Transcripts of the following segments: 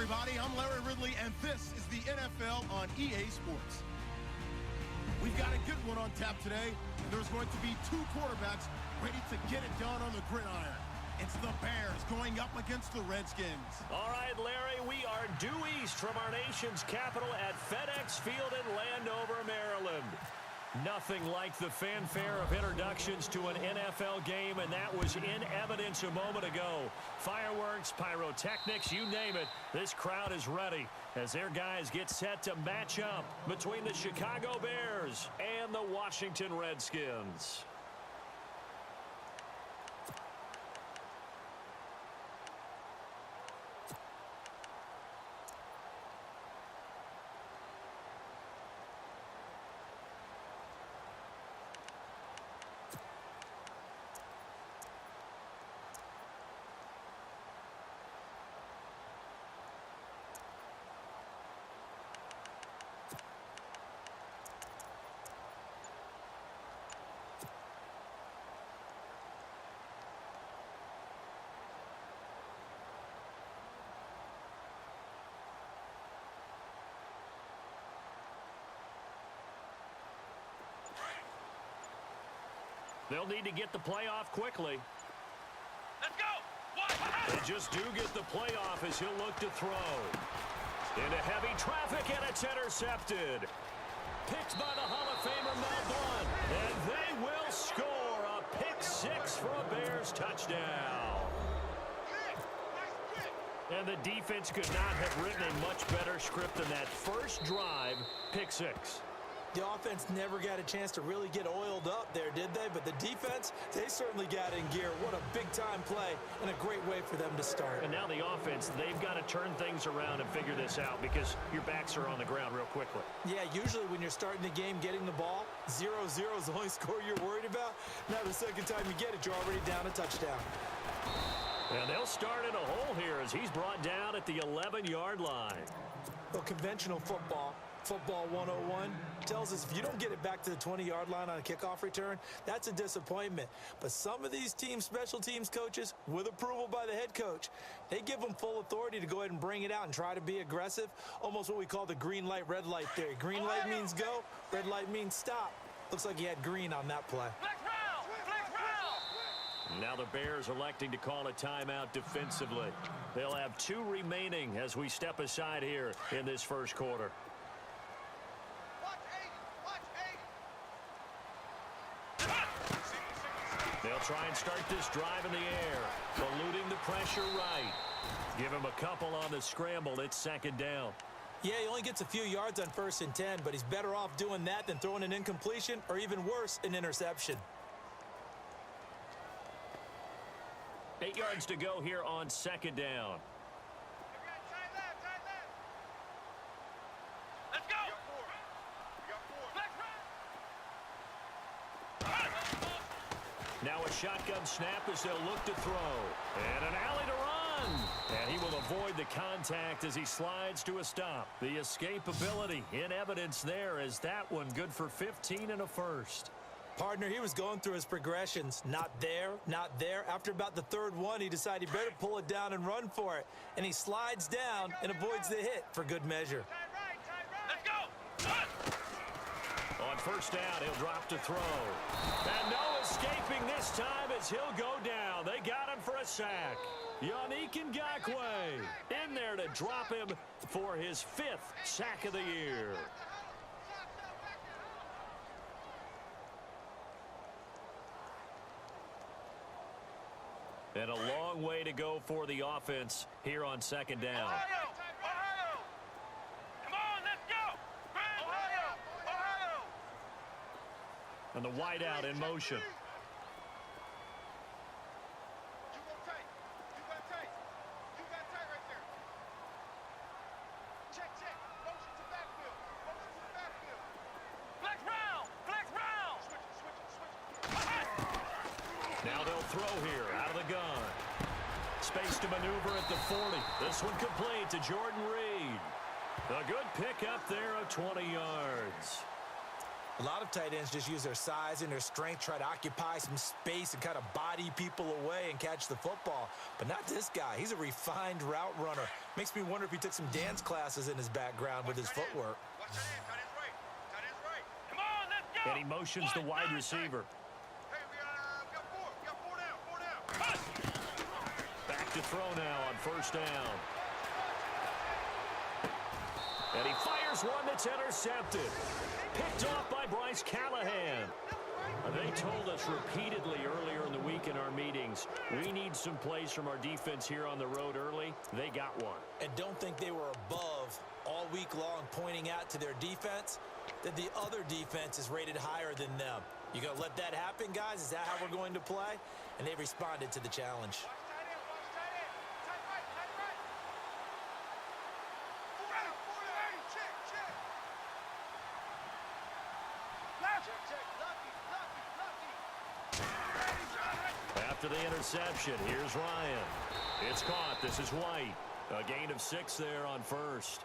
everybody. I'm Larry Ridley, and this is the NFL on EA Sports. We've got a good one on tap today. There's going to be two quarterbacks ready to get it done on the gridiron. It's the Bears going up against the Redskins. All right, Larry, we are due east from our nation's capital at FedEx Field in Landover, Maryland. Nothing like the fanfare of introductions to an NFL game, and that was in evidence a moment ago. Fireworks, pyrotechnics, you name it, this crowd is ready as their guys get set to match up between the Chicago Bears and the Washington Redskins. They'll need to get the play off quickly. Let's go! They just do get the play off as he'll look to throw. Into heavy traffic, and it's intercepted. Picked by the Hall of Famer Mel Blount. And they will score a pick six for a Bears touchdown. And the defense could not have written a much better script than that first drive, pick six. The offense never got a chance to really get oiled up there, did they? But the defense, they certainly got in gear. What a big-time play and a great way for them to start. And now the offense, they've got to turn things around and figure this out because your backs are on the ground real quickly. Yeah, usually when you're starting the game getting the ball, 0-0 is the only score you're worried about. Now the second time you get it, you're already down a touchdown. And they'll start in a hole here as he's brought down at the 11-yard line. Well, conventional football 101, tells us if you don't get it back to the 20-yard line on a kickoff return, that's a disappointment. But some of these special teams coaches, with approval by the head coach, they give them full authority to go ahead and bring it out and try to be aggressive, almost what we call the green light, red light theory. Green light means go, red light means stop. Looks like he had green on that play. Now the Bears electing to call a timeout defensively. They'll have 2 remaining as we step aside here in this first quarter. They'll try and start this drive in the air, eluding the pressure right. Give him a couple on the scramble. It's second down. Yeah, he only gets a few yards on 1st and 10, but he's better off doing that than throwing an incompletion or even worse, an interception. 8 yards to go here on second down. Let's go! Now a shotgun snap as they'll look to throw. And an alley to run. And he will avoid the contact as he slides to a stop. The escapability in evidence there as that one good for 15 and a first. Partner, he was going through his progressions. Not there, not there. After about the 3rd one, he decided he better pull it down and run for it. And he slides down and avoids the hit for good measure. Let's go! On first down, he'll drop to throw. And no escaping this time as he'll go down. They got him for a sack. Yannick Ngakoue in there to drop him for his 5th sack of the year. And a long way to go for the offense here on second down. Ohio! Come on, let's go! Ohio! And the wideout in motion. Now they'll throw here out of the gun. Space to maneuver at the 40. This one complete to Jordan Reed. A good pickup there of 20 yards. A lot of tight ends just use their size and their strength, try to occupy some space and kind of body people away and catch the football. But not this guy. He's a refined route runner. Makes me wonder if he took some dance classes in his background with his footwork. Watch that end. Tight end's right. Tight end's right. Come on, let's go. And he motions the wide receiver. Hey, we got four. We got four down. Four down. Back to throw now on first down. And he fires one that's intercepted. Picked off by Bryce Callahan. They told us repeatedly earlier in the week in our meetings, we need some plays from our defense here on the road early. They got one. And don't think they were above all week long pointing out to their defense that the other defense is rated higher than them. You going to let that happen, guys? Is that how we're going to play? And they responded to the challenge. After the interception, here's Ryan. It's caught. This is White. A gain of 6 there on first.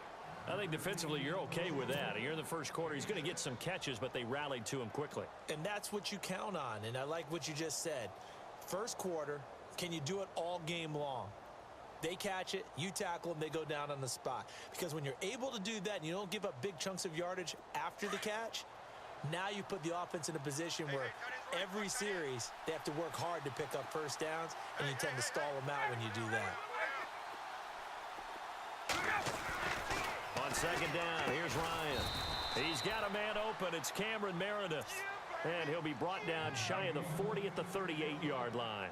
I think defensively you're okay with that. You're in the first quarter. He's going to get some catches, but they rallied to him quickly. And that's what you count on, and I like what you just said. First quarter, can you do it all game long? They catch it, you tackle them, they go down on the spot. Because when you're able to do that and you don't give up big chunks of yardage after the catch, now you put the offense in a position where every series they have to work hard to pick up first downs, and you tend to stall them out when you do that. On second down, here's Ryan. He's got a man open. It's Cameron Meredith. And he'll be brought down shy of the 40 at the 38-yard line.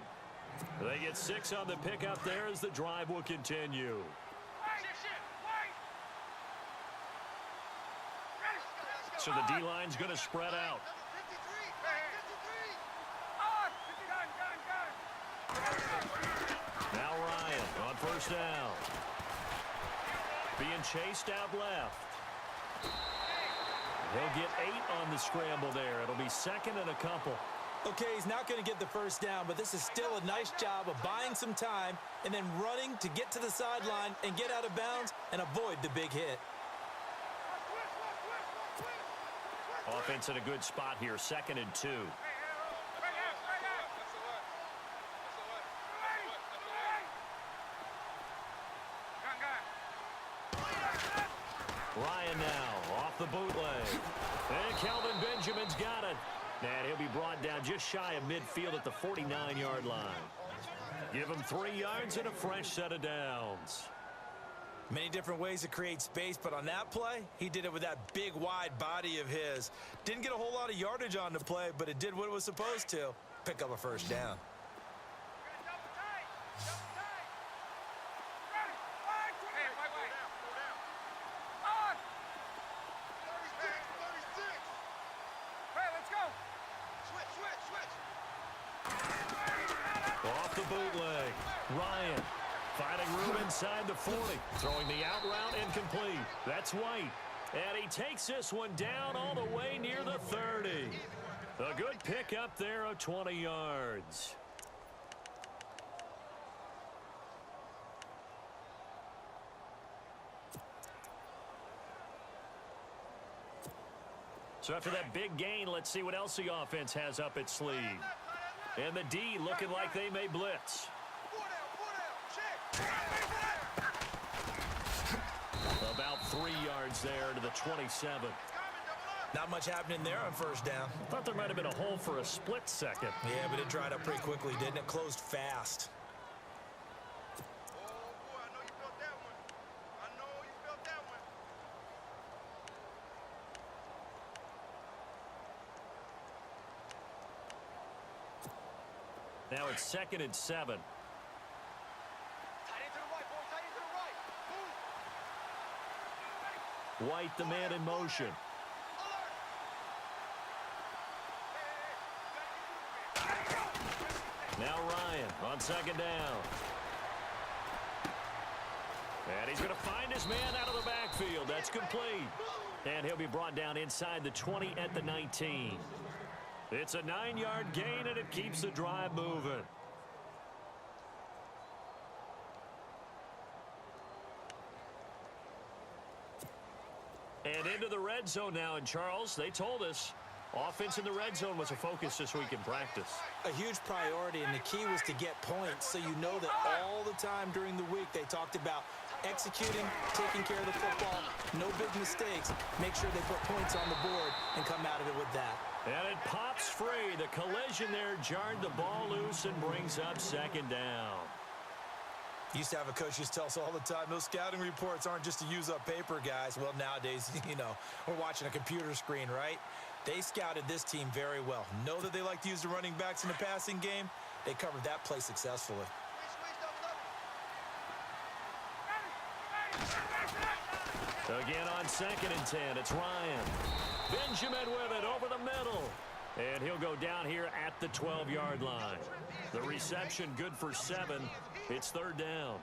They get 6 on the pickup there as the drive will continue. So the D-line's going to spread out. Now Ryan on first down. Being chased out left. He'll get 8 on the scramble there. It'll be second and a couple. Okay, he's not going to get the first down, but this is still a nice job of buying some time and then running to get to the sideline and get out of bounds and avoid the big hit. Offense in a good spot here, second and 2. Ryan now off the bootleg. And Kelvin Benjamin's got it. And he'll be brought down just shy of midfield at the 49-yard line. Give him 3 yards and a fresh set of downs. Many different ways to create space, but on that play, he did it with that big, wide body of his. Didn't get a whole lot of yardage on the play, but it did what it was supposed to. Pick up a first down. Off the bootleg. Ryan finding room inside the 40. Throwing the out route incomplete. That's White. And he takes this one down all the way near the 30. A good pickup there of 20 yards. So after that big gain, let's see what else the offense has up its sleeve. And the D looking like they may blitz. About 3 yards there to the 27. Not much happening there on first down. Thought there might have been a hole for a split second. Yeah, but it dried up pretty quickly, didn't it? Closed fast. Now it's second and 7. White, the man in motion. Now Ryan on second down. And he's going to find his man out of the backfield. That's complete. And he'll be brought down inside the 20 at the 19. It's a 9-yard gain, and it keeps the drive moving. And into the red zone now. And Charles, they told us Offense in the red zone was a focus this week in practice. A huge priority, and the key was to get points, so you know that all the time during the week they talked about executing, taking care of the football, no big mistakes, make sure they put points on the board and come out of it with that. And it pops free. The collision there jarred the ball loose and brings up second down. Used to have a coach used to tell us all the time, those scouting reports aren't just to use up paper, guys. Well, nowadays, we're watching a computer screen, right? They scouted this team very well. Know that they like to use the running backs in the passing game. They covered that play successfully. Again on 2nd and 10, it's Ryan. Benjamin with it over the middle. And he'll go down here at the 12-yard line. The reception good for 7. It's 3rd down.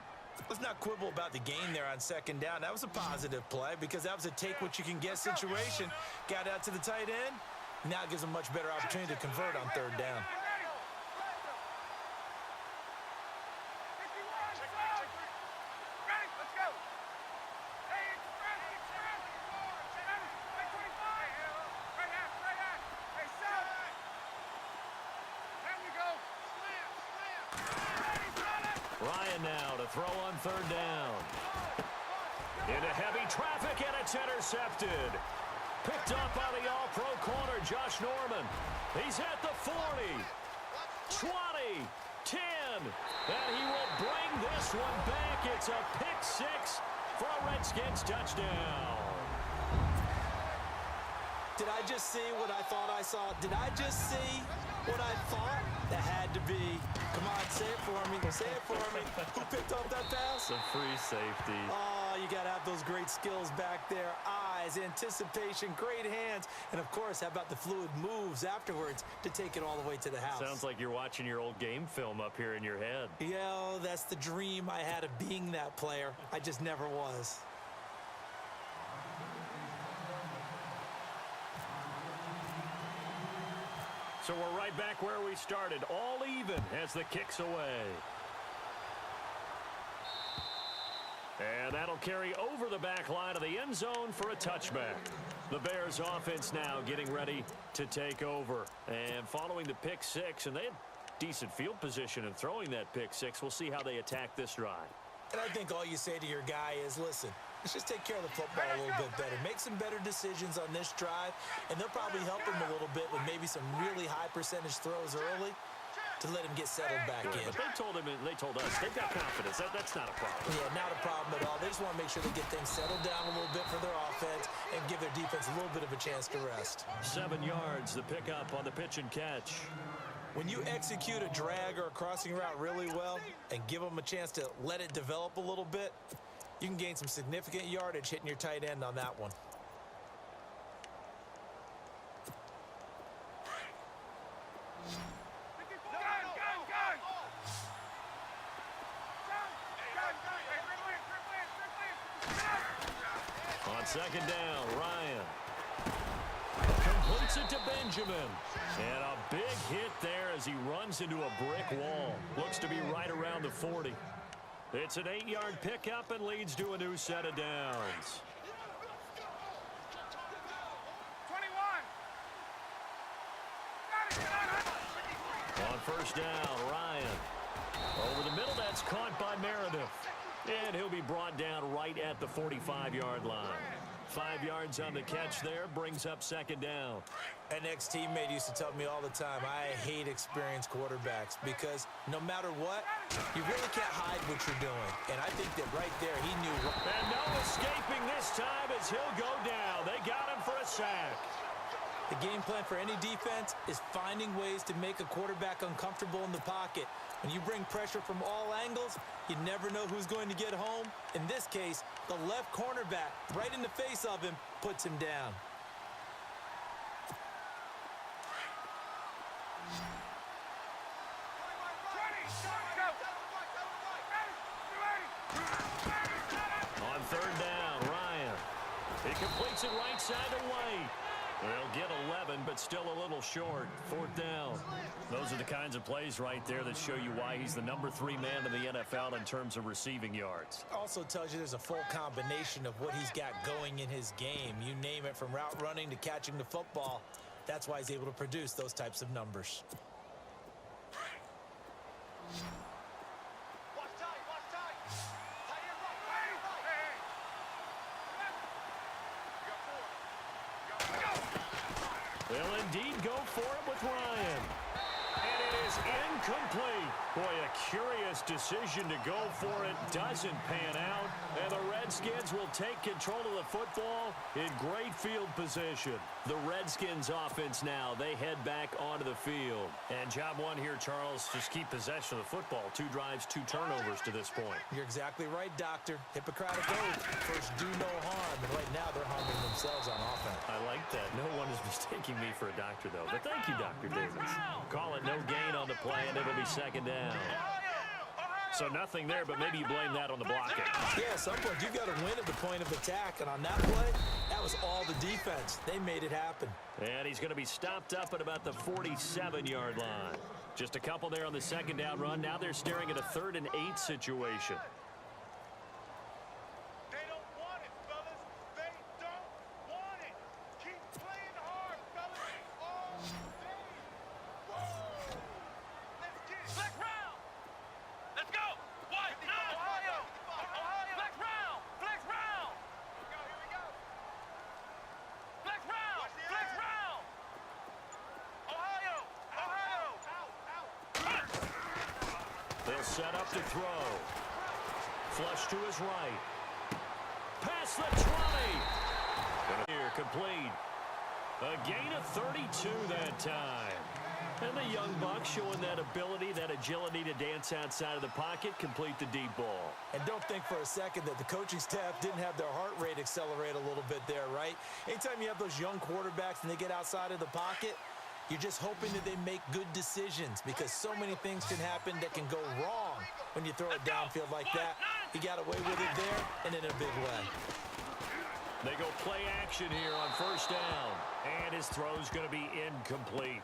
Let's not quibble about the gain there on 2nd down. That was a positive play because that was a take-what-you-can-get situation. Got out to the tight end. Now it gives them a much better opportunity to convert on 3rd down. Ryan now to throw on 3rd down. Into heavy traffic, and it's intercepted. Picked up by the all-pro corner, Josh Norman. He's at the 40, 20, 10, and he will bring this one back. It's a pick-6 for a Redskins touchdown. Did I just see what I thought I saw? Did I just see what I thought? That had to be. Come on, say it for me. Say it for me. Who picked up that pass? It's a free safety. Oh, you got to have those great skills back there. Eyes, anticipation, great hands. And, of course, how about the fluid moves afterwards to take it all the way to the house? Sounds like you're watching your old game film up here in your head. Yeah, that's the dream I had of being that player. I just never was. So we're right back where we started, all even as the kick's away. And that'll carry over the back line of the end zone for a touchback. The Bears offense now getting ready to take over. And following the pick-6, and they had decent field position in throwing that pick-6. We'll see how they attack this drive. And I think all you say to your guy is, listen, let's just take care of the football a little bit better. Make some better decisions on this drive, and they'll probably help him a little bit with maybe some really high percentage throws early to let him get settled back in. But they told him, and they told us, they've got confidence. That's not a problem. Yeah, not a problem at all. They just want to make sure they get things settled down a little bit for their offense and give their defense a little bit of a chance to rest. 7 yards, the pickup on the pitch and catch. When you execute a drag or a crossing route really well and give them a chance to let it develop a little bit, you can gain some significant yardage hitting your tight end on that one. On 2nd down, Ryan completes it to Benjamin. And a big hit there as he runs into a brick wall. Looks to be right around the 40. It's an 8-yard pickup and leads to a new set of downs. 21. On 1st down, Ryan. Over the middle, that's caught by Meredith. And he'll be brought down right at the 45-yard line. 5 yards on the catch there, brings up 2nd down. An ex-teammate used to tell me all the time, I hate experienced quarterbacks because no matter what, you really can't hide what you're doing. And I think that right there, he knew. And no escaping this time as he'll go down. They got him for a sack. The game plan for any defense is finding ways to make a quarterback uncomfortable in the pocket. When you bring pressure from all angles, you never know who's going to get home. In this case, the left cornerback, right in the face of him, puts him down. On 3rd down, Ryan. He completes it right side to White. They'll get 11, but still a little short. 4th down. Those are the kinds of plays right there that show you why he's the number 3 man in the NFL in terms of receiving yards. Also tells you there's a full combination of what he's got going in his game. You name it, from route running to catching the football. That's why he's able to produce those types of numbers. They'll indeed go for it with Ryan. And it is incomplete. Boy, a curious decision to go for it. Doesn't pan out. And the Redskins will take control of the football in great field position. The Redskins offense now. They head back onto the field. And job one here, Charles, just keep possession of the football. 2 drives, 2 turnovers to this point. You're exactly right, Doctor. Hippocratic oath. First, do no harm. And right now, they're harming themselves on offense. I like that. No one is mistaking me for a doctor, though. But thank you, Dr. Davis. Call it no gain on the play, and it'll be second down. So nothing there, but maybe you blame that on the blocking. Yeah, at some point, you've got to win at the point of attack. And on that play, that was all the defense. They made it happen. And he's going to be stopped up at about the 47-yard line. Just a couple there on the second down run. Now they're staring at a 3rd and 8 situation. They don't want it, fellas. They don't want it. Keep playing hard, fellas. All day. Whoa. Let's get it. Flex round. Let's go. What? Ohio. Flex round. Flex round. Here we go. Flex round. Flex round. Ohio. They'll set up to throw. Flush to his right. Pass the 20. Here, complete. A gain of 32 that time. And the young buck showing that ability, that agility to dance outside of the pocket, complete the deep ball. And don't think for a second that the coaching staff didn't have their heart rate accelerate a little bit there, right? Anytime you have those young quarterbacks and they get outside of the pocket, you're just hoping that they make good decisions because so many things can happen that can go wrong when you throw it downfield like that. He got away with it there and in a big way. They go play action here on first down. And his throw's going to be incomplete.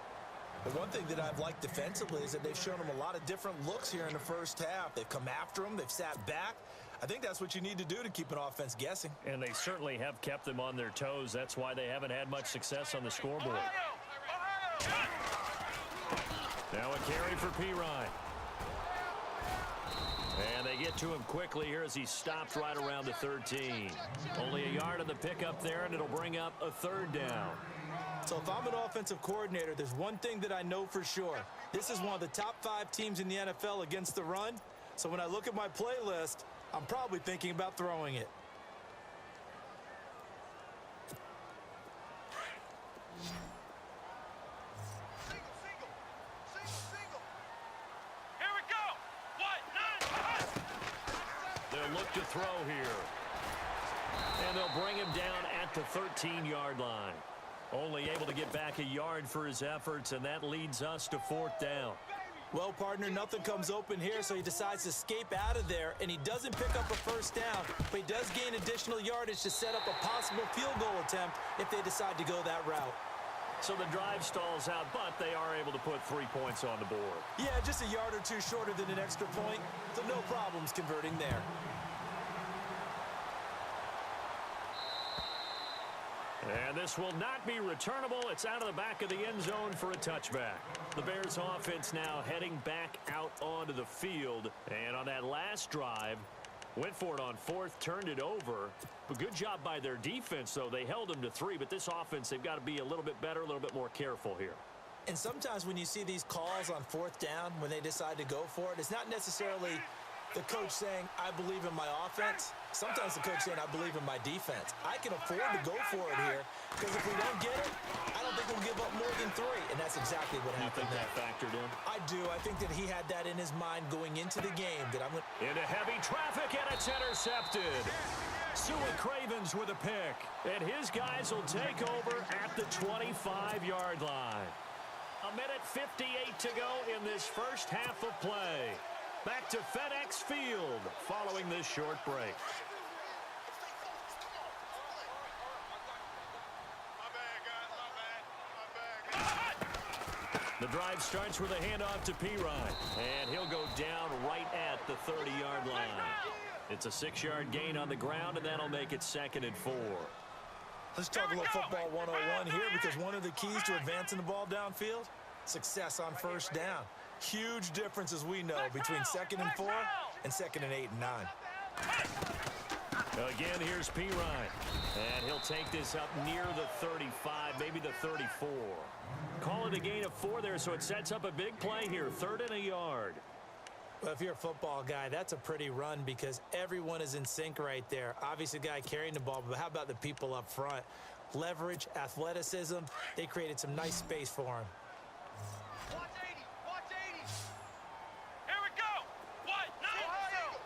The one thing that I've liked defensively is that they've shown him a lot of different looks here in the first half. They've come after him. They've sat back. I think that's what you need to do to keep an offense guessing. And they certainly have kept them on their toes. That's why they haven't had much success on the scoreboard. Now a carry for Pirine. And they get to him quickly here as he stopped right around the 13. Only a yard on the pickup there, and it'll bring up a 3rd down. So if I'm an offensive coordinator, there's one thing that I know for sure. This is one of the top 5 teams in the NFL against the run. So when I look at my playlist, I'm probably thinking about throwing it. Here we go. What? They'll look to throw here. And they'll bring him down at the 13-yard line. Only able to get back a yard for his efforts, and that leads us to 4th down. Well, partner, nothing comes open here, so he decides to escape out of there, and he doesn't pick up a first down, but he does gain additional yardage to set up a possible field goal attempt if they decide to go that route. So the drive stalls out, but they are able to put 3 points on the board. Yeah, just a yard or two shorter than an extra point, so no problems converting there. And this will not be returnable. It's out of the back of the end zone for a touchback. The Bears offense now heading back out onto the field. And on that last drive, went for it on 4th, turned it over. But good job by their defense, though. They held them to 3, but this offense, they've got to be a little bit better, a little bit more careful here. And sometimes when you see these calls on 4th down, when they decide to go for it, it's not necessarily the coach saying, I believe in my offense. Sometimes the coach saying, I believe in my defense. I can afford to go for it here because if we don't get it, I don't think we'll give up more than 3. And that's exactly what happened. You think that factored in? I do. I think that he had that in his mind going into the game. That I'm into heavy traffic, and it's intercepted. Sua Cravens with a pick. And his guys will take over at the 25-yard line. 1:58 to go in this first half of play. Back to FedEx Field following this short break. The drive starts with a handoff to Pirine, and he'll go down right at the 30-yard line. It's a 6-yard gain on the ground, and that'll make it 2nd and 4. Let's talk a little football 101 here, because one of the keys to advancing the ball downfield, success on first down. Huge difference, as we know, between 2nd and 4 and 2nd and 8 and 9. Again, here's P. Ryan. And he'll take this up near the 35, maybe the 34. Call it a gain of 4 there, so it sets up a big play here, 3rd and a yard. Well, if you're a football guy, that's a pretty run because everyone is in sync right there. Obviously, the guy carrying the ball, but how about the people up front? Leverage, athleticism, they created some nice space for him. Watch 80. Watch 80. Here we go. What? Ohio.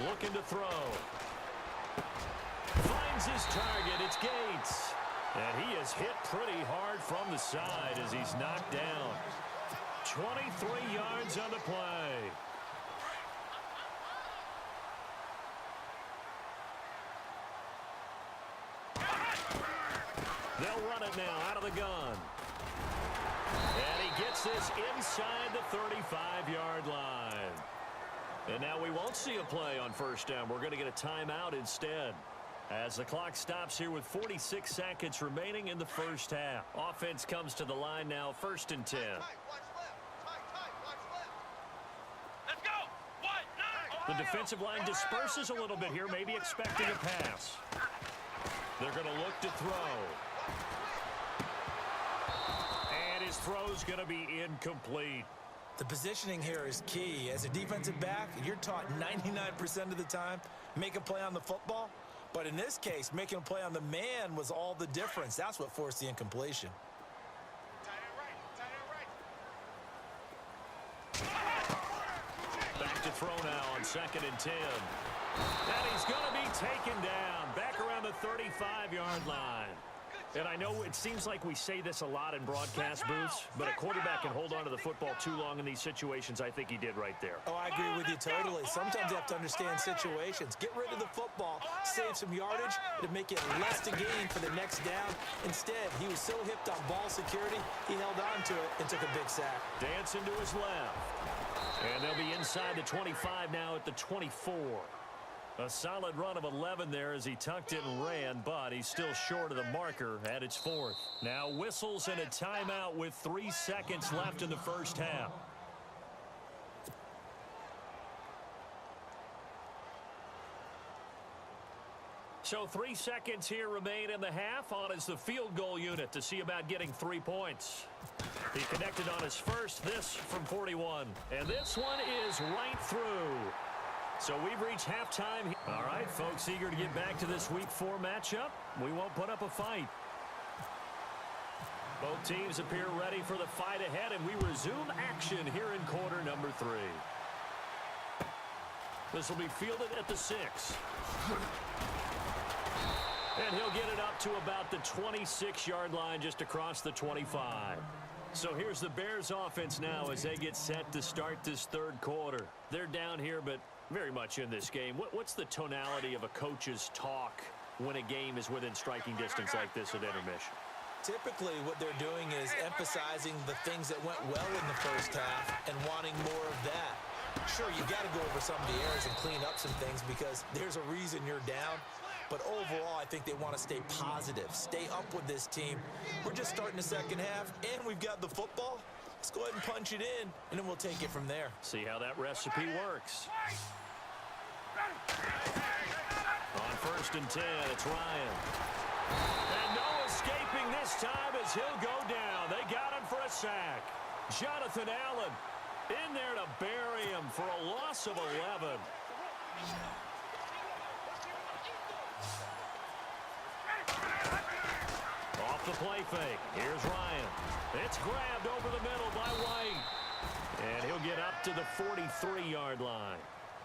Looking to throw. Finds his target. It's Gates. And he is hit pretty hard from the side as he's knocked down. 23 yards on the play. They'll run it now out of the gun. And he gets this inside the 35-yard line. And now we won't see a play on first down. We're going to get a timeout instead, as the clock stops here with 46 seconds remaining in the first half. Offense comes to the line now, 1st and 10. Let's go. What? The defensive line disperses a little bit here, maybe expecting a pass. They're going to look to throw. And his throw's going to be incomplete. The positioning here is key. As a defensive back, you're taught 99% of the time, make a play on the football. But in this case, making a play on the man was all the difference. That's what forced the incompletion. Back to throw now on 2nd and 10. And he's going to be taken down back around the 35-yard line. And I know it seems like we say this a lot in broadcast booths, but a quarterback can hold on to the football too long in these situations. I think he did right there. Oh, I agree with you totally. Sometimes you have to understand situations. Get rid of the football, save some yardage to make it less to gain for the next down. Instead, he was so hipped on ball security, he held on to it and took a big sack. Dancing to his left. And they'll be inside the 25 now at the 24. A solid run of 11 there as he tucked it and ran, but he's still short of the marker at its 4th. Now whistles and a timeout with 3 seconds left in the first half. So 3 seconds here remain in the half. On is the field goal unit to see about getting 3 points. He connected on his first, this from 41. And this one is right through. So we've reached halftime. All right, folks, eager to get back to this Week 4 matchup. We won't put up a fight. Both teams appear ready for the fight ahead, and we resume action here in quarter number 3. This will be fielded at the 6. And he'll get it up to about the 26-yard line, just across the 25. So here's the Bears offense now as they get set to start this 3rd quarter. They're down here, but very much in this game. What's the tonality of a coach's talk when a game is within striking distance like this at intermission? Typically, what they're doing is emphasizing the things that went well in the first half and wanting more of that. Sure, you got to go over some of the errors and clean up some things because there's a reason you're down. But overall, I think they want to stay positive, stay up with this team. We're just starting the second half, and we've got the football. Let's go ahead and punch it in, and then we'll take it from there. See how that recipe works. On 1st and 10, it's Ryan. And no escaping this time as he'll go down. They got him for a sack. Jonathan Allen in there to bury him for a loss of 11. Off the play fake. Here's Ryan. It's grabbed over the middle by White. And he'll get up to the 43-yard line.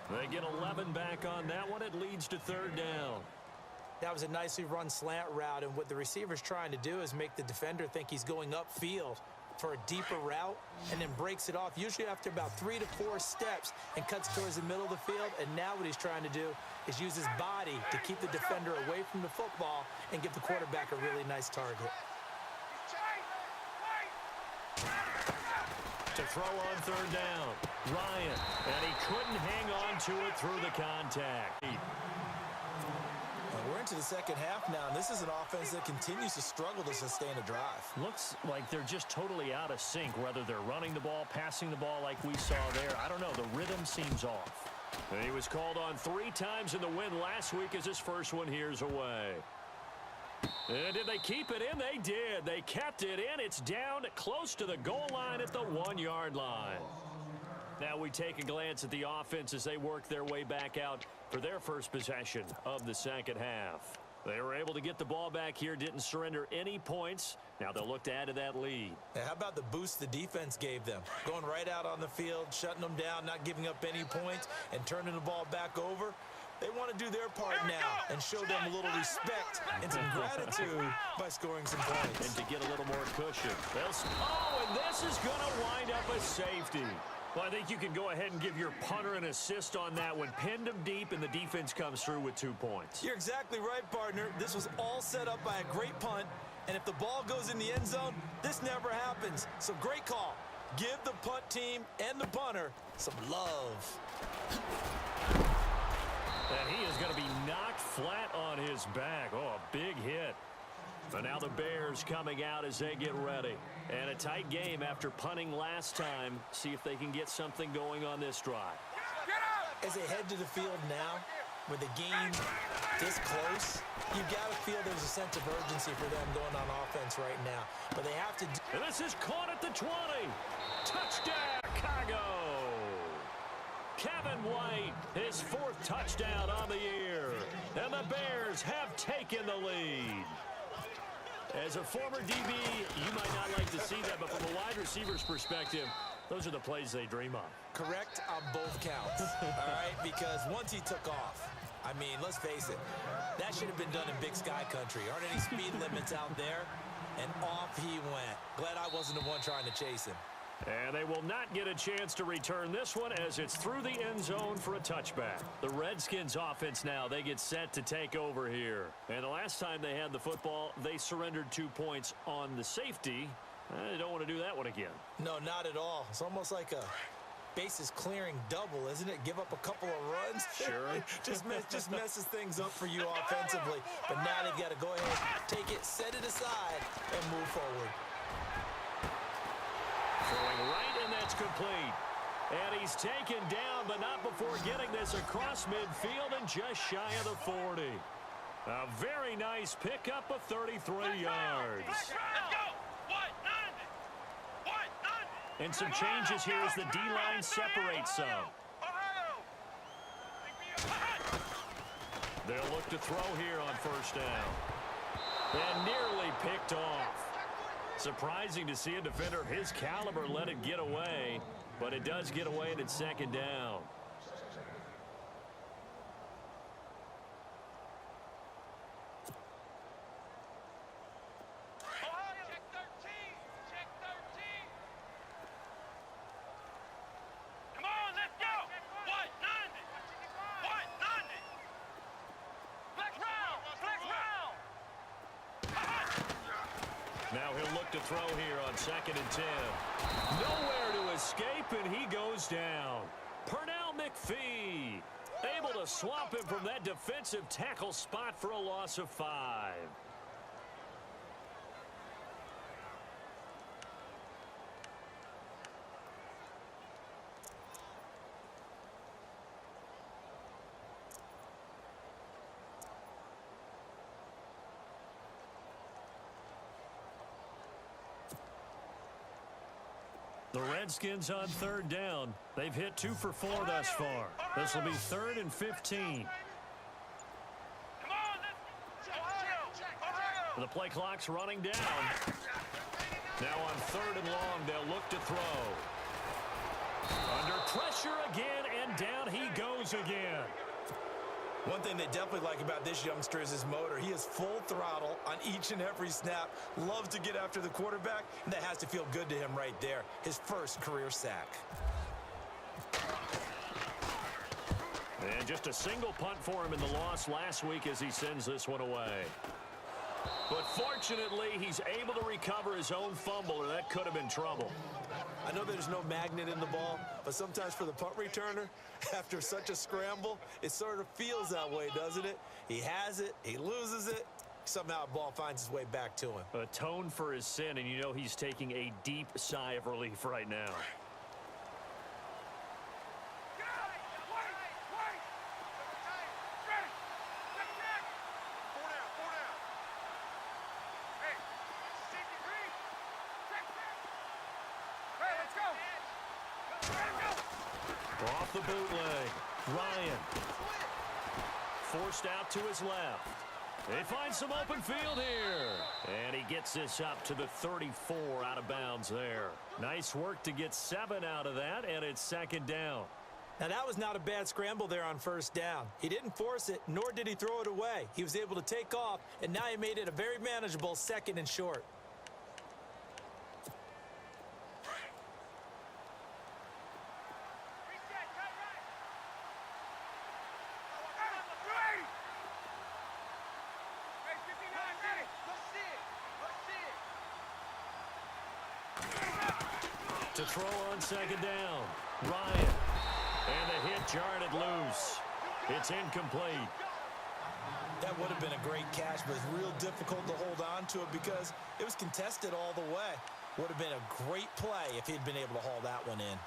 They get 11 back on that one. It leads to 3rd down. That was a nicely run slant route, and what the receiver's trying to do is make the defender think he's going upfield for a deeper route and then breaks it off, usually after about 3 to 4 steps, and cuts towards the middle of the field. And now what he's trying to do is use his body to keep the defender away from the football and give the quarterback a really nice target. To throw on 3rd down, Ryan, and he couldn't hang on to it through the contact. into the second half now, and this is an offense that continues to struggle to sustain a drive. Looks like they're just totally out of sync, whether they're running the ball, passing the ball like we saw there. I don't know. The rhythm seems off. And he was called on 3 times in the win last week as his first one here's away. And did they keep it in? They did. They kept it in. It's down close to the goal line at the 1-yard line. Now we take a glance at the offense as they work their way back out for their first possession of the second half. They were able to get the ball back here, didn't surrender any points. Now they'll look to add to that lead. Now, how about the boost the defense gave them? Going right out on the field, shutting them down, not giving up any points, and turning the ball back over. They want to do their part now and show them a little respect and some gratitude by scoring some points. And to get a little more cushion. Oh, and this is going to wind up a safety. Well, I think you can go ahead and give your punter an assist on that one. Pinned him deep, and the defense comes through with 2 points. You're exactly right, partner. This was all set up by a great punt, and if the ball goes in the end zone, this never happens. So great call. Give the punt team and the punter some love. And he is going to be knocked flat on his back. Oh, a big hit. But now the Bears coming out as they get ready. And a tight game after punting last time. See if they can get something going on this drive. As they head to the field now, with the game this close, you've got to feel there's a sense of urgency for them going on offense right now. But they have to do... And this is caught at the 20. Touchdown, Chicago. Kevin White, his 4th touchdown on the year. And the Bears have taken the lead. As a former DB, you might not like to see that, but from a wide receiver's perspective, those are the plays they dream of. Correct on both counts, all right? Because once he took off, I mean, let's face it, that should have been done in Big Sky Country. Aren't any speed limits out there? And off he went. Glad I wasn't the one trying to chase him. And they will not get a chance to return this one as it's through the end zone for a touchback. The Redskins offense now, they get set to take over here. And the last time they had the football, they surrendered 2 points on the safety. They don't want to do that one again. No, not at all. It's almost like a bases clearing double, isn't it? Give up a couple of runs. Sure. just messes things up for you offensively. But now they've got to go ahead, take it, set it aside, and move forward. Throwing right, and that's complete. And he's taken down, but not before getting this across midfield and just shy of the 40. A very nice pickup of 33 yards. Let's go! What? And some changes here as the D-line separates some. They'll look to throw here on first down. And nearly picked off. Surprising to see a defender of his caliber let it get away, but it does get away and it's second down. Check 13. Check 13. Come on, let's go. What? 90. What? 90. Flex round. Flex round. Now he'll look to throw here on 2nd and 10. Nowhere to escape, and he goes down. Pernell McPhee able to swap him from that defensive tackle spot for a loss of 5. The Redskins on 3rd down. They've hit 2 for 4 thus far. This will be 3rd and 15. Come on, let's. The play clock's running down. Now on 3rd and long, they'll look to throw. Under pressure again, and down he goes again. One thing they definitely like about this youngster is his motor. He is full throttle on each and every snap. Loves to get after the quarterback, and that has to feel good to him right there. His first career sack. And just a single punt for him in the loss last week as he sends this one away. But fortunately, he's able to recover his own fumble, or that could have been trouble. I know there's no magnet in the ball, but sometimes for the punt returner, after such a scramble, it sort of feels that way, doesn't it? He has it, he loses it, somehow the ball finds its way back to him. Atone for his sin, and you know he's taking a deep sigh of relief right now. Off the bootleg, Ryan. Forced out to his left. They find some open field here. And he gets this up to the 34 out of bounds there. Nice work to get 7 out of that, and it's second down. Now, that was not a bad scramble there on first down. He didn't force it, nor did he throw it away. He was able to take off, and now he made it a very manageable 2nd and short. To throw on second down, Ryan. And the hit jarred it loose. It's incomplete. That would have been a great catch, but it's real difficult to hold on to it because it was contested all the way. Would have been a great play if he'd been able to haul that one in.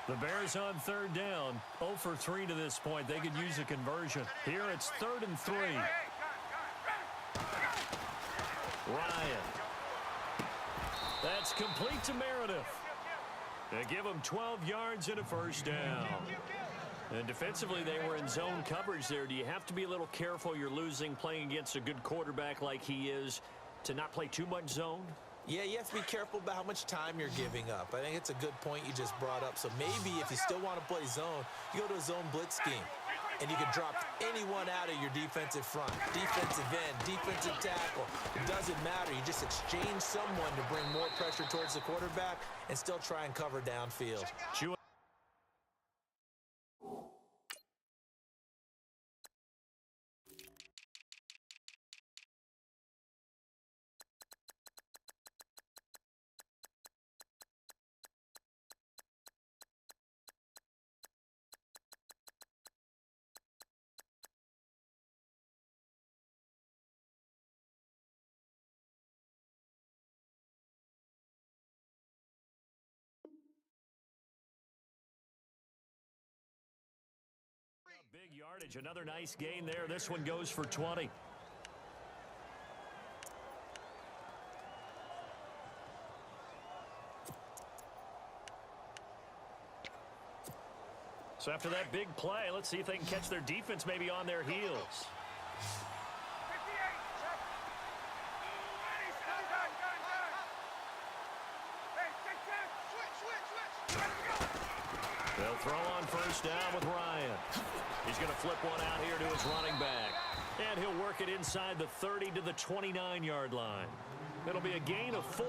The Bears on third down, 0 for 3 to this point. They could use a conversion. Here it's 3rd and 3. Ryan. That's complete to Meredith. They give him 12 yards and a first down. And defensively, they were in zone coverage there. Do you have to be a little careful? You're losing playing against a good quarterback like he is to not play too much zone? Yeah, you have to be careful about how much time you're giving up. I think it's a good point you just brought up. So maybe if you still want to play zone, you go to a zone blitz scheme. And you can drop anyone out of your defensive front. Defensive end, defensive tackle. It doesn't matter. You just exchange someone to bring more pressure towards the quarterback and still try and cover downfield. Big yardage, another nice gain there. This one goes for 20. So after that big play, let's see if they can catch their defense maybe on their heels. They'll throw on first down with Ryan. He's going to flip one out here to his running back. And he'll work it inside the 30 to the 29-yard line. It'll be a gain of 4,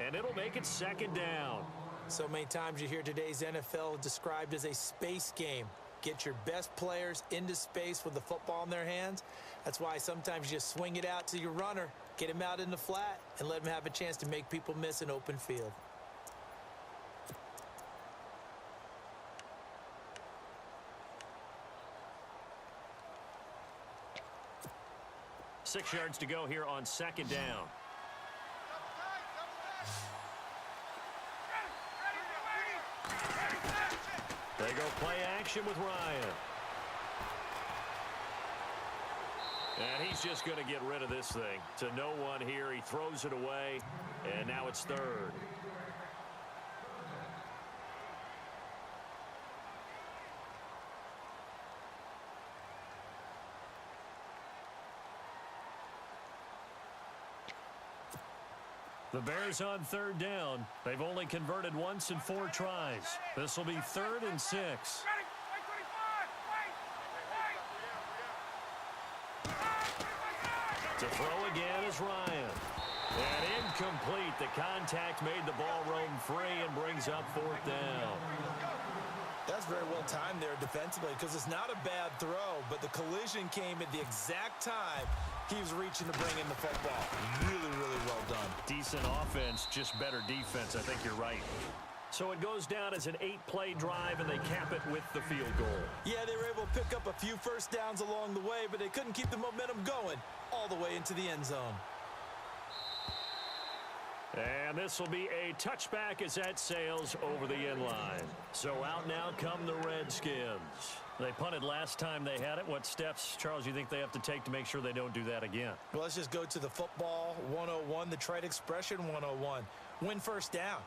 and it'll make it second down. So many times you hear today's NFL described as a space game. Get your best players into space with the football in their hands. That's why sometimes you just swing it out to your runner, get him out in the flat, and let him have a chance to make people miss an open field. Six yards to go here on second down. They go play action with Ryan. And he's just going to get rid of this thing. To no one here. He throws it away, and now it's 3rd. The Bears on third down. They've only converted once in 4 tries. This will be 3rd and 6. To throw again is Ryan. And incomplete. The contact made the ball roam free and brings up 4th down. That's very well timed there defensively because it's not a bad throw, but the collision came at the exact time he was reaching to bring in the football. Really, really well done. Decent offense, just better defense. I think you're right. So it goes down as an 8-play drive, and they cap it with the field goal. Yeah, they were able to pick up a few first downs along the way, but they couldn't keep the momentum going all the way into the end zone. And this will be a touchback as that sails over the end line. So out now come the Redskins. They punted last time they had it. What steps, Charles, you think they have to take to make sure they don't do that again? Well, let's just go to the football 101, the trite expression 101. Win first down.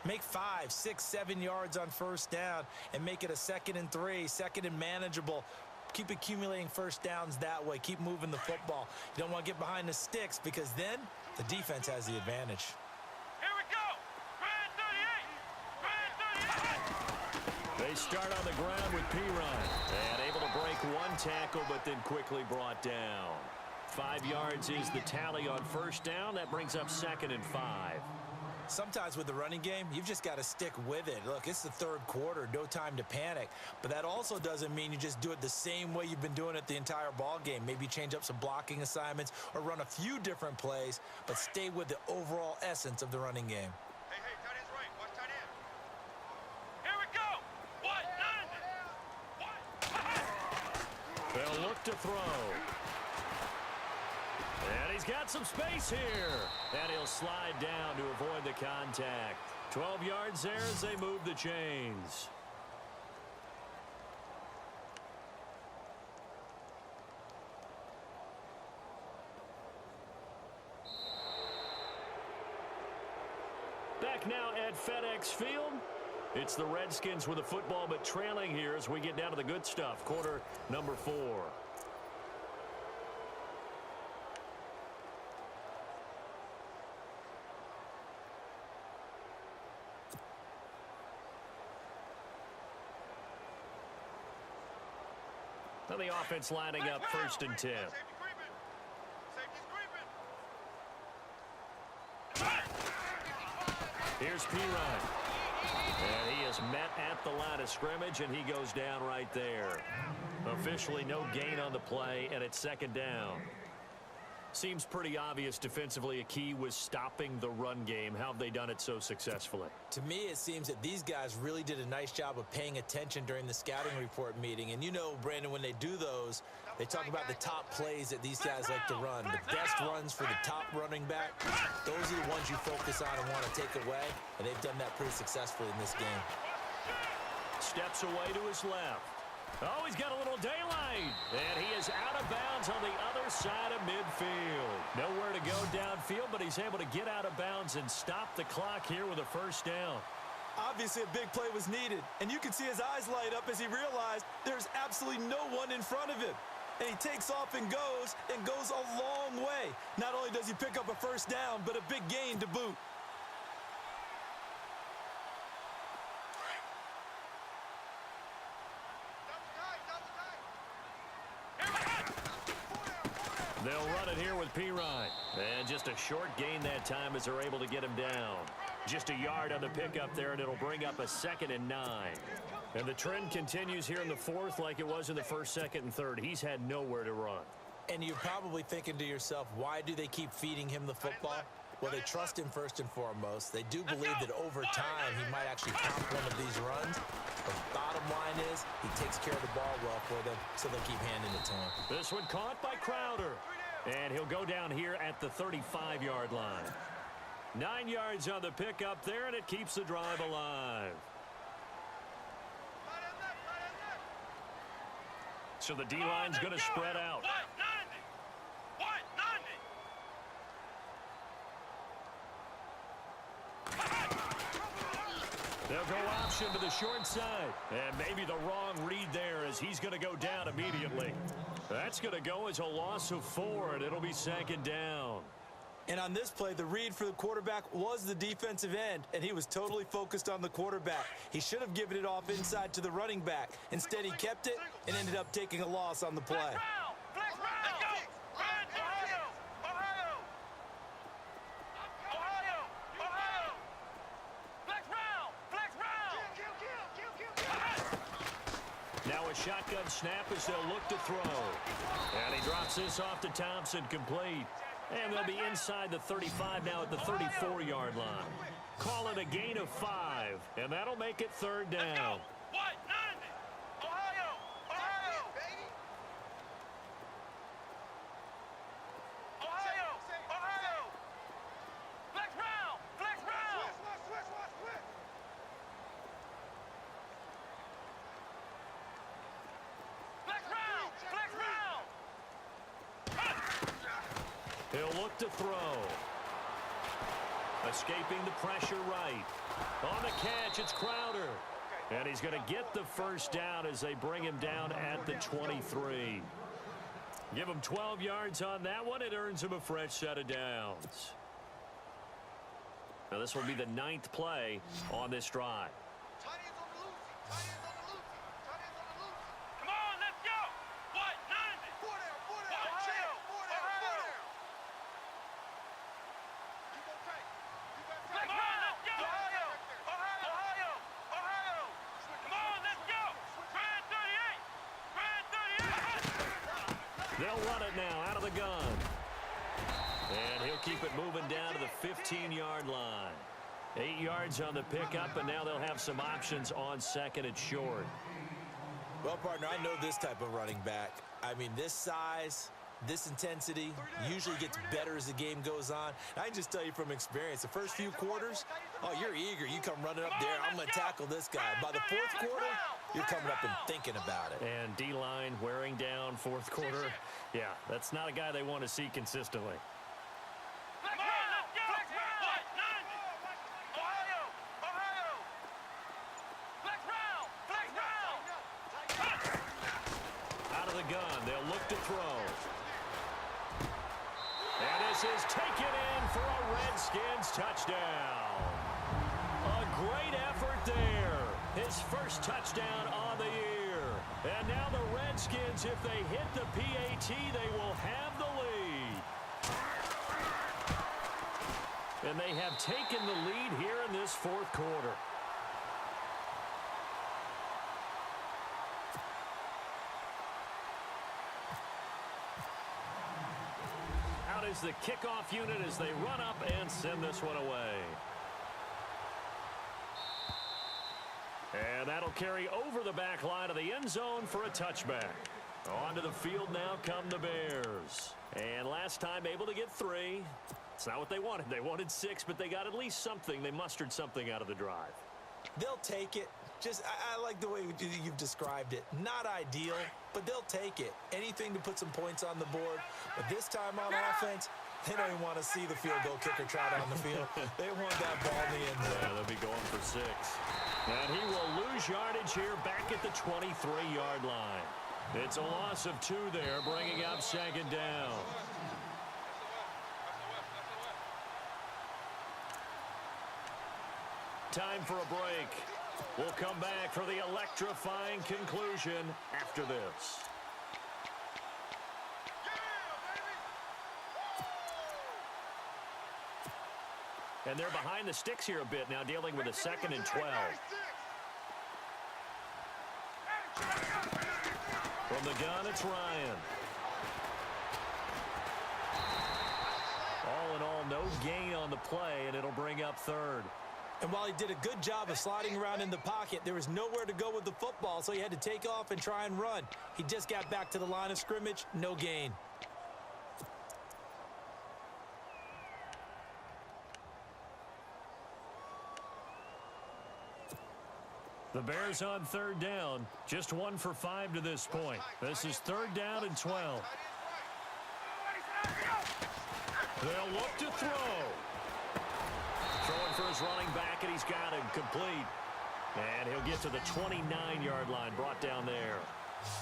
Make 5, 6, 7 yards on first down and make it a 2nd and 3, 2nd and manageable. Keep accumulating first downs that way. Keep moving the football. You don't want to get behind the sticks because then the defense has the advantage. Here we go. Grand 38. They start on the ground with Pirine. And able to break one tackle, but then quickly brought down. 5 yards is the tally on first down. That brings up 2nd and 5. Sometimes with the running game, you've just got to stick with it. Look, it's the third quarter, no time to panic. But that also doesn't mean you just do it the same way you've been doing it the entire ball game. Maybe change up some blocking assignments or run a few different plays, but stay with the overall essence of the running game. Hey, tight end's right. Watch tight end. Here we go. What? None. What? They'll look to throw. And he's got some space here. And he'll slide down to avoid the contact. 12 yards there as they move the chains. Back now at FedEx Field. It's the Redskins with the football, but trailing here as we get down to the good stuff. Quarter number 4. Now the offense lining up 1st and 10. Safety creeping. Here's Pirine. And he is met at the line of scrimmage, and he goes down right there. Officially no gain on the play, and it's 2nd down. Seems pretty obvious defensively a key was stopping the run game. How have they done it so successfully? To me, it seems that these guys really did a nice job of paying attention during the scouting report meeting. And you know, Brandon, when they do those, they talk about the top plays that these guys like to run. The best runs for the top running back, those are the ones you focus on and want to take away. And they've done that pretty successfully in this game. Steps away to his left. Oh, he's got a little daylight. And he is out of bounds on the other side of midfield. Nowhere to go downfield, but he's able to get out of bounds and stop the clock here with a first down. Obviously, a big play was needed, and you can see his eyes light up as he realized there's absolutely no one in front of him. And he takes off and goes a long way. Not only does he pick up a first down, but a big gain to boot. They'll run it here with Pirine. And just a short gain that time as they're able to get him down. Just a yard on the pickup there, and it'll bring up a 2nd and 9. And the trend continues here in the 4th like it was in the 1st, 2nd, and 3rd. He's had nowhere to run. And you're probably thinking to yourself, why do they keep feeding him the football? Well, they trust him first and foremost. They do believe that over time he might actually comp one of these runs. But bottom line is he takes care of the ball well for them, so they'll keep handing it to him. This one caught by Crowder. And he'll go down here at the 35-yard line. 9 yards on the pickup there, and it keeps the drive alive. So the D-line's going to spread out. They'll go option to the short side. And maybe the wrong read there as he's going to go down immediately. That's going to go as a loss of 4, and it'll be 2nd down. And on this play, the read for the quarterback was the defensive end, and he was totally focused on the quarterback. He should have given it off inside to the running back. Instead, he kept it and ended up taking a loss on the play. Now a shotgun snap as they'll look to throw. And he drops this off to Thompson, complete. And they'll be inside the 35 now at the 34-yard line. Call it a gain of 5, and that'll make it third down. He'll look to throw. Escaping the pressure right. On the catch, it's Crowder. And he's going to get the first down as they bring him down at the 23. Give him 12 yards on that one. It earns him a fresh set of downs. Now this will be the 9th play on this drive. They'll run it now out of the gun. And he'll keep it moving down to the 15-yard line. 8 yards on the pickup, and now they'll have some options on second and short. Well, partner, I know this type of running back. I mean, this size, this intensity usually gets better as the game goes on. I can just tell you from experience, the first few quarters, oh, you're eager. You come running up there, I'm going to tackle this guy. By the fourth quarter, you're coming up and thinking about it. And D-line wearing down fourth quarter. Yeah, that's not a guy they want to see consistently. Out of the gun, they'll look to throw. And this is taken in for a Redskins touchdown. A great effort there. His first touchdown on the year. And now the Redskins, if they hit the PAT, they will have the lead. And they have taken the lead here in this fourth quarter. Out is the kickoff unit as they run up and send this one away. And that'll carry over the back line of the end zone for a touchback. Onto the field now come the Bears. And last time able to get 3. It's not what they wanted. They wanted 6, but they got at least something. They mustered something out of the drive. They'll take it. I like the way you've described it. Not ideal, but they'll take it. Anything to put some points on the board. But this time on offense, they don't even want to see the field goal kicker trot on the field. They want that ball in the end zone. Yeah, they'll be going for 6. And he will lose yardage here back at the 23-yard line. It's a loss of 2 there, bringing up second down. Time for a break. We'll come back for the electrifying conclusion after this. And they're behind the sticks here a bit now, dealing with a 2nd and 12. From the gun, it's Ryan. All in all, no gain on the play, and it'll bring up 3rd. And while he did a good job of sliding around in the pocket, there was nowhere to go with the football, so he had to take off and try and run. He just got back to the line of scrimmage, no gain. The Bears on 3rd down, just 1 for 5 to this point. This is 3rd down and 12. They'll look to throw. Throwing for his running back, and he's got him complete. And he'll get to the 29-yard line, brought down there.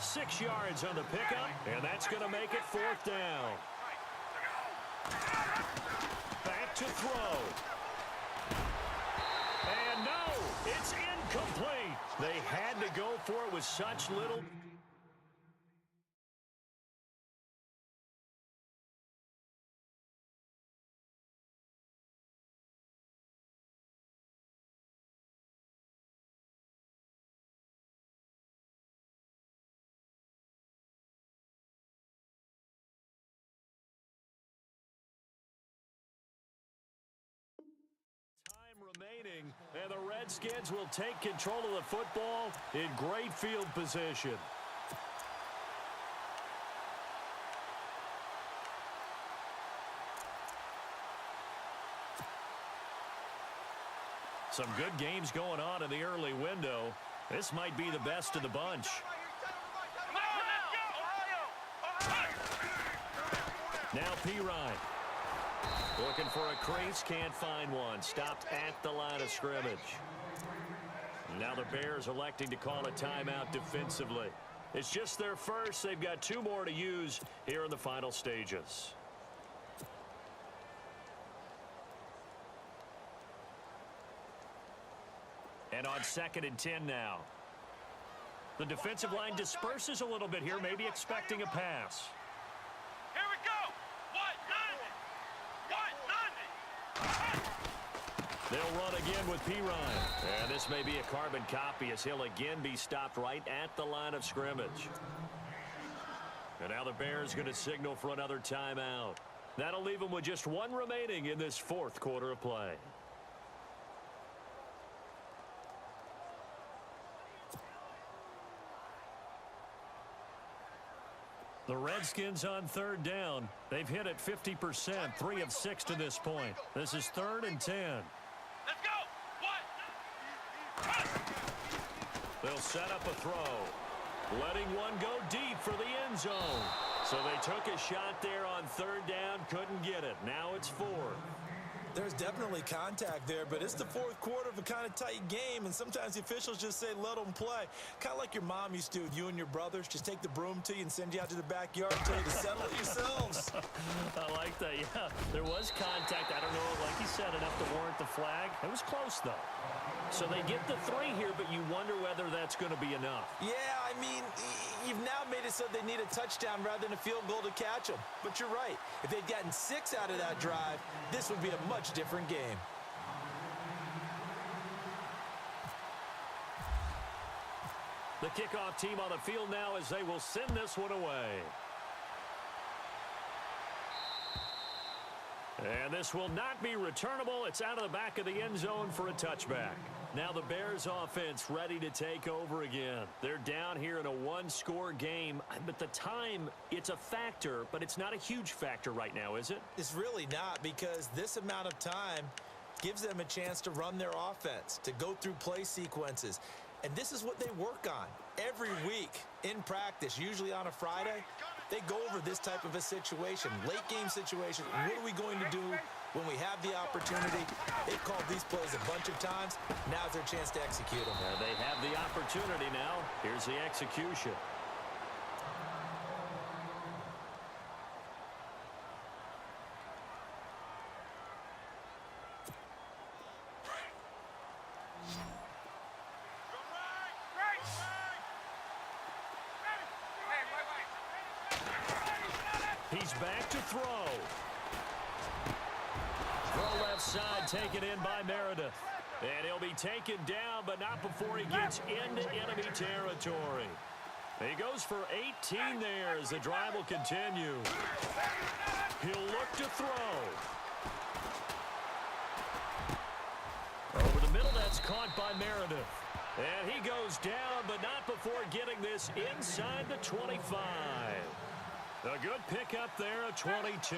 6 yards on the pickup, and that's going to make it 4th down. Back to throw. And no, it's incomplete. They had to go for it with such little remaining, and the Redskins will take control of the football in great field position. Some good games going on in the early window. This might be the best of the bunch. Now Pirine. Looking for a crease, can't find one. Stopped at the line of scrimmage. Now the Bears electing to call a timeout defensively. It's just their first. They've got 2 more to use here in the final stages. And on 2nd and 10 now. The defensive line disperses a little bit here, maybe expecting a pass. Here we go. They'll run again with Pirine. And this may be a carbon copy as he'll again be stopped right at the line of scrimmage. And now the Bears going to signal for another timeout. That'll leave them with just 1 remaining in this 4th quarter of play. The Redskins on 3rd down. They've hit it 50%, 3 of 6 to this point. This is 3rd and 10. Let's go. They'll set up a throw. Letting one go deep for the end zone. So they took a shot there on 3rd down, couldn't get it. Now it's 4th. There's definitely contact there, but it's the 4th quarter of a kind of tight game, and sometimes the officials just say, let them play. Kind of like your mom used to with you and your brothers. Just take the broom to you and send you out to the backyard and tell you to settle it yourselves. I like that, yeah. There was contact. I don't know, like you said, enough to warrant the flag. It was close, though. So they get the 3 here, but you wonder whether that's going to be enough. Yeah, I mean, you've now made it so they need a touchdown rather than a field goal to catch them. But you're right. If they'd gotten 6 out of that drive, this would be a much different game. The kickoff team on the field now as they will send this one away. And this will not be returnable. It's out of the back of the end zone for a touchback. Now the Bears offense ready to take over again. They're down here in a 1-score game. But the time, it's a factor, but it's not a huge factor right now, is it? It's really not, because this amount of time gives them a chance to run their offense, to go through play sequences. And this is what they work on every week in practice, usually on a Friday. They go over this type of a situation, late game situation. What are we going to do when we have the opportunity? They've called these plays a bunch of times. Now's their chance to execute them. They have the opportunity now. Here's the execution. He's back to throw. Throw left side, taken in by Meredith. And he'll be taken down, but not before he gets into enemy territory. He goes for 18 there as the drive will continue. He'll look to throw. Over the middle, that's caught by Meredith. And he goes down, but not before getting this inside the 25. A good pickup there at 22.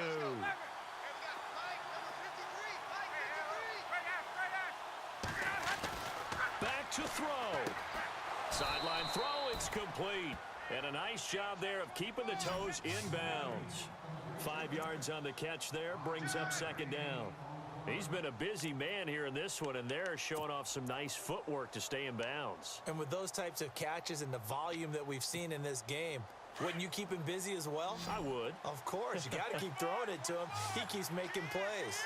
Back to throw. Sideline throw, it's complete. And a nice job there of keeping the toes in bounds. 5 yards on the catch there, brings up 2nd down. He's been a busy man here in this one, and they're showing off some nice footwork to stay in bounds. And with those types of catches and the volume that we've seen in this game, wouldn't you keep him busy as well? I would. Of course. You got to keep throwing it to him. He keeps making plays.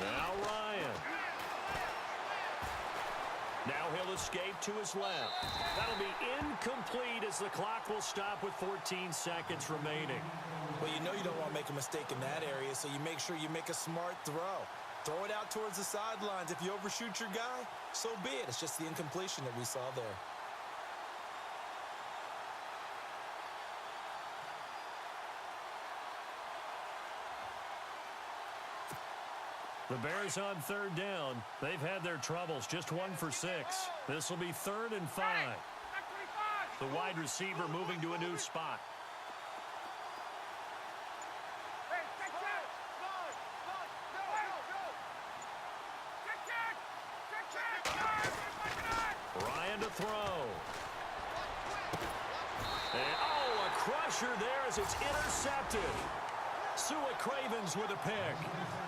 Now Ryan. Now he'll escape to his left. That'll be incomplete as the clock will stop with 14 seconds remaining. Well, you know you don't want to make a mistake in that area, so you make sure you make a smart throw. Throw it out towards the sidelines. If you overshoot your guy, so be it. It's just the incompletion that we saw there. The Bears on third down. They've had their troubles, just 1 for 6. This will be 3rd and 5. The wide receiver moving to a new spot. Ryan to throw. And, a crusher there as it's intercepted. Cravens with a pick.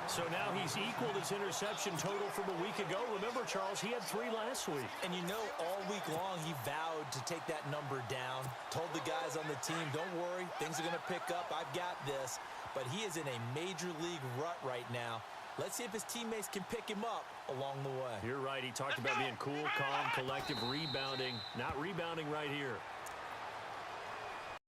So now he's equaled his interception total from a week ago. Remember, Charles, he had 3 last week. And you know, all week long he vowed to take that number down. Told the guys on the team, don't worry, things are going to pick up. I've got this. But he is in a major league rut right now. Let's see if his teammates can pick him up along the way. You're right. He talked about being cool, calm, collective, rebounding. Not rebounding right here.